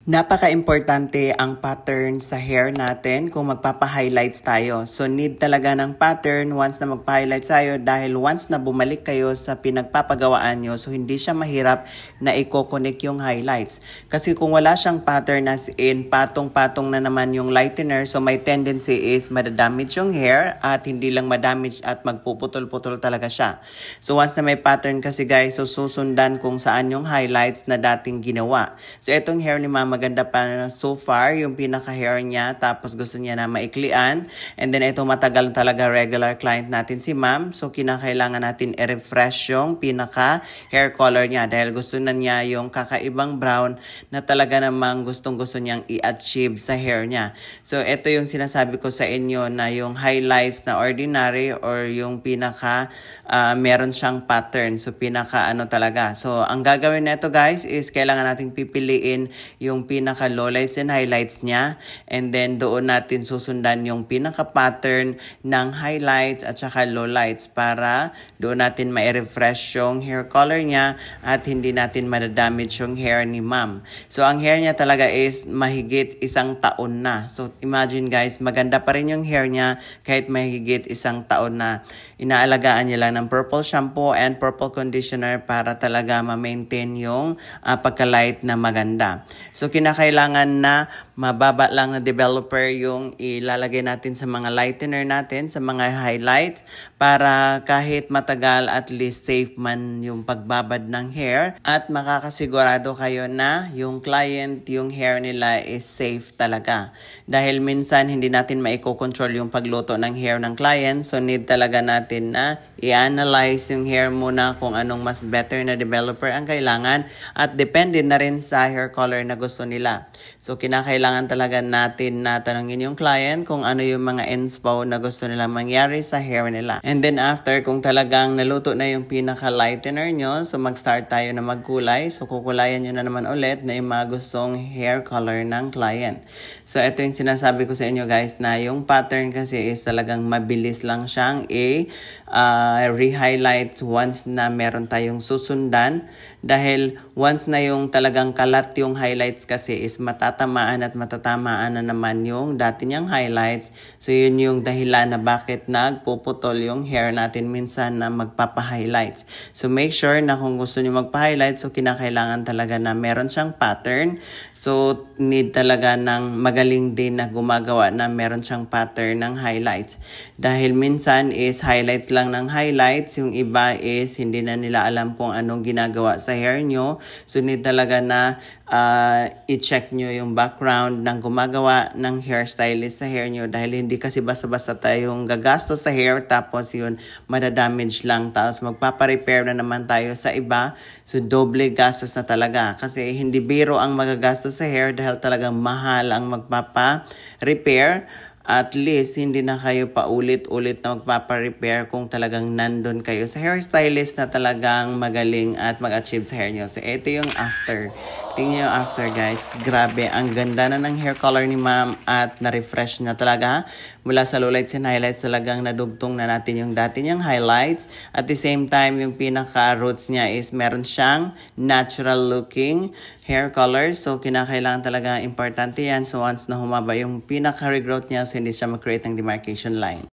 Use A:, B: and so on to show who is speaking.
A: Napaka-importante ang pattern sa hair natin kung magpapa-highlights tayo. So need talaga ng pattern once na magpa-highlights tayo dahil once na bumalik kayo sa pinagpapagawaan nyo, so hindi siya mahirap na i-connect yung highlights. Kasi kung wala siyang pattern as in patong-patong na naman yung lightener, so may tendency is madadamage yung hair at hindi lang madamage at magpuputol-putol talaga siya. So once na may pattern kasi guys, so susundan kung saan yung highlights na dating ginawa. So itong hair ni Mama maganda pa so far yung pinaka-hair niya, tapos gusto niya na maiklian. And then ito matagal talaga regular client natin si ma'am. So kinakailangan natin i-refresh yung pinaka-hair color niya dahil gusto na niya yung kakaibang brown na talaga namang gustong-gusto niyang i-achieve sa hair niya. So ito yung sinasabi ko sa inyo na yung highlights na ordinary or yung pinaka meron siyang pattern. So pinaka talaga. So ang gagawin nito guys is kailangan nating pipiliin yung pinaka lowlights and highlights niya, and then doon natin susundan yung pinaka pattern ng highlights at saka lowlights para doon natin ma-refresh yung hair color niya at hindi natin madadamage yung hair ni ma'am. So ang hair niya talaga is mahigit 1 taon na. So imagine guys, maganda pa rin yung hair niya kahit mahigit 1 taon na. Inaalagaan niya lang ng purple shampoo and purple conditioner para talaga ma-maintain yung pagka-light na maganda. So kinakailangan na mababa lang na developer yung ilalagay natin sa mga lightener natin, sa mga highlights, para kahit matagal at least safe man yung pagbabad ng hair at makakasigurado kayo na yung client, yung hair nila is safe talaga. Dahil minsan hindi natin maiko-control yung pagluto ng hair ng client, so need talaga natin na i-analyze yung hair muna kung anong mas better na developer ang kailangan at depende na rin sa hair color na gusto nila. So kinakailangan talaga natin na tanungin yung client kung ano yung mga inspo na gusto nila mangyari sa hair nila. And then after, kung talagang naluto na yung pinaka-lightener nyo, so mag-start tayo na magkulay. So kukulayan nyo na naman ulit na yung mga gustong hair color ng client. So ito yung sinasabi ko sa inyo guys na yung pattern kasi is talagang mabilis lang siyang re-highlights once na meron tayong susundan. Dahil once na yung talagang kalat yung highlights kasi is matatamaan at matatamaan na naman yung dati niyang highlights. So yun yung dahilan na bakit nagpuputol yung hair natin minsan na magpapa-highlights. So make sure na kung gusto niyo magpa-highlights, so kinakailangan talaga na meron siyang pattern. So need talaga ng magaling din na gumagawa na meron siyang pattern ng highlights. Dahil minsan is highlights lang ng highlights, yung iba is hindi na nila alam kung anong ginagawa sa hair nyo. So need talaga na i-check nyo yung background ng gumagawa ng hairstylist sa hair nyo dahil hindi kasi basta-basta tayong gagastos sa hair tapos yun madadamage lang tapos magpapa-repair na naman tayo sa iba. So doble gastos na talaga kasi hindi biro ang magagastos sa hair dahil talagang mahal ang magpapa-repair. At least, hindi na kayo paulit-ulit na magpapa-repair kung talagang nandun kayo sa hairstylist na talagang magaling at mag-achieve sa hair nyo. So, ito yung after. Tingnan yung after, guys. Grabe, ang ganda na ng hair color ni ma'am at na-refresh na talaga. Mula sa lowlights and highlights, talagang nadugtong na natin yung dati niyang highlights. At the same time, yung pinaka-roots niya is meron siyang natural-looking hair color. So, kinakailangan talaga importante yan. So, once na humaba yung pinaka-regrowth niya, so hindi siya mag-create ng demarcation line.